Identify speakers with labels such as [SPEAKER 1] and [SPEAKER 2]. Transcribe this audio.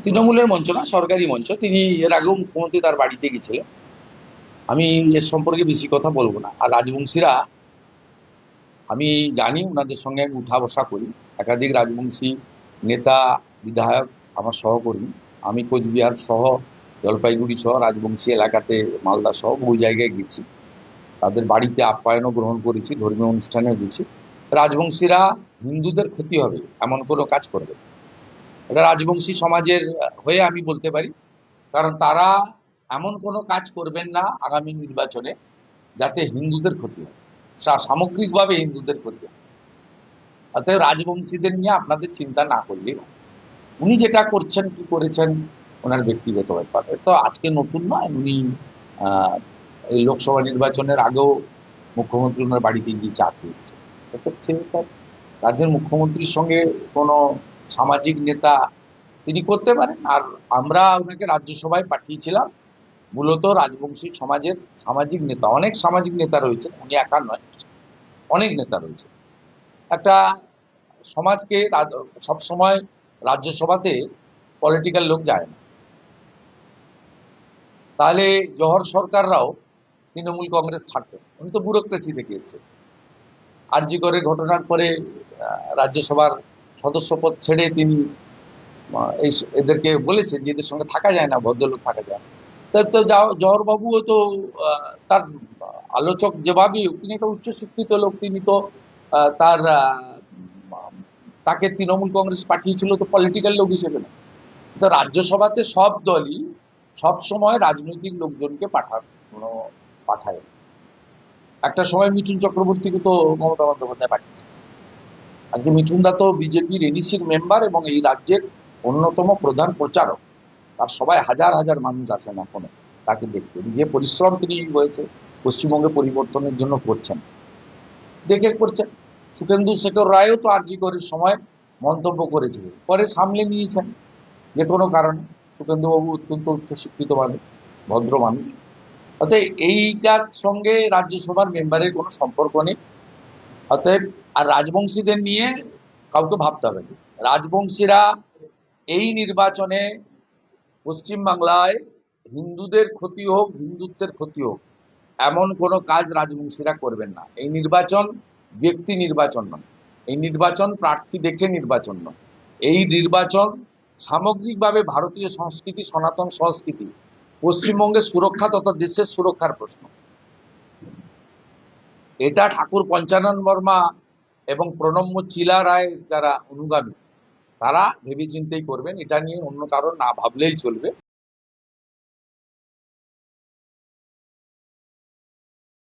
[SPEAKER 1] তৃণমূলের মঞ্চ না, সরকারি মঞ্চ। তিনি এর আগেও মুখ্যমন্ত্রী তার বাড়িতে গেছিলেন। আমি এর সম্পর্কে বেশি কথা বলবো না। আর রাজবংশীরা, আমি জানি ওনাদের সঙ্গে আমি উঠা বসা করি। একাধিক রাজবংশী নেতা, বিধায়ক আমার সহকর্মী। আমি কোচবিহার সহ, জলপাইগুড়ি সহ রাজবংশী এলাকাতে, মালদা সহ বহু জায়গায় গেছি। তাদের বাড়িতে আপ্যায়নও গ্রহণ করেছি, ধর্মীয় অনুষ্ঠানেও গেছি। রাজবংশীরা হিন্দুদের ক্ষতি হবে এমন কোনো কাজ করবে না। এটা রাজবংশী সমাজের হয়ে আমি বলতে পারি। কারণ তারা এমন কোনো কাজ করবেন না আগামী নির্বাচনে যাতে হিন্দুদের ক্ষতি হয়, সামগ্রিকভাবে হিন্দুদের ক্ষতি হয়। অতএব রাজবংশীদের নিয়ে আপনাদের চিন্তা না করলেই হয়। উনি যেটা করছেন, কি করেছেন, ওনার ব্যক্তিগত ব্যাপার। তো আজকে নতুন নয়, উনি এই লোকসভা নির্বাচনের আগেও মুখ্যমন্ত্রী ওনার বাড়িতে গিয়ে চা খেয়ে এসছেন। রাজ্যের মুখ্যমন্ত্রীর সঙ্গে কোনো সামাজিক নেতা তিনি করতে পারেন। আর আমরা ওনাকে রাজ্যসভায় পাঠিয়েছিলাম মূলত রাজবংশী সমাজের সামাজিক নেতা, অনেক সামাজিক নেতা রয়েছে, উনি একা নয়, অনেক নেতা রয়েছে। একটা সমাজকে সবসময় রাজ্যসভাতে পলিটিক্যাল লোক যায় না। তাহলে জহর সরকাররাও তৃণমূল কংগ্রেস ছাড়তেন, উনি তো ব্যুরোক্রেসি থেকে এসছেন। আরজি করে ঘটনার পরে রাজ্যসভার সদস্যপদ ছেড়ে তিনি এই এদেরকে বলেছেন যে এদের সঙ্গে থাকা যায় না, ভদ্রলোক থাকা যায় না। তো জহর বাবুও তো তার আলোচক যেভাবেই, তিনি একটা উচ্চশিক্ষিত লোক, তিনি তো তার তাকে তৃণমূল কংগ্রেস পাঠিয়েছিল তো পলিটিক্যাল লোক হিসেবে না। তো রাজ্যসভাতে সব দলই সব সময় রাজনৈতিক লোকজনকে পাঠায়। একটা সময় মিঠুন চক্রবর্তীকে তো মমতা বন্দ্যোপাধ্যায় পাঠিয়েছে। আজকে মিঠুনদা তো বিজেপির এনইসির মেম্বার এবং এই রাজ্যের অন্যতম প্রধান প্রচারক। তার সবাই হাজার হাজার মানুষ আসেন এখনো তাকে দেখতে। যে পরিশ্রম তিনি এই বয়সে পশ্চিমবঙ্গে পরিবর্তনের জন্য করছেন, দেখে করছেন। সুখেন্দু শেখর রায়ও তো আরজি করার সময় মন্তব্য করেছিলেন, পরে সামলে নিয়েছেন যে কোনো কারণে। সুখেন্দুবাবু অত্যন্ত উচ্চশিক্ষিত মানুষ, ভদ্র মানুষ। অতএব এইটার সঙ্গে রাজ্যসভার মেম্বারের কোনো সম্পর্ক নেই। অতএব আর রাজবংশীদের নিয়ে কাউকে ভাবতে হবে না। রাজবংশীরা এই নির্বাচনে পশ্চিমবাংলায় হিন্দুদের ক্ষতি হোক, হিন্দুত্বের ক্ষতি হোক, এমন কোনো কাজ রাজবংশীরা করবেন না। এই নির্বাচন ব্যক্তি নির্বাচন নয়, এই নির্বাচন প্রার্থী দেখে নির্বাচন নয়। এই নির্বাচন সামগ্রিকভাবে ভারতীয় সংস্কৃতি, সনাতন সংস্কৃতি, পশ্চিমবঙ্গের সুরক্ষা তথা দেশের সুরক্ষার প্রশ্ন। এটা ঠাকুর পঞ্চানন বর্মা এবং প্রণম্য চিলা রায়ের যারা অনুগামী, তারা ভেবেচিন্তেই করবেন। এটা নিয়ে অন্য কারণ না ভাবলেই চলবে।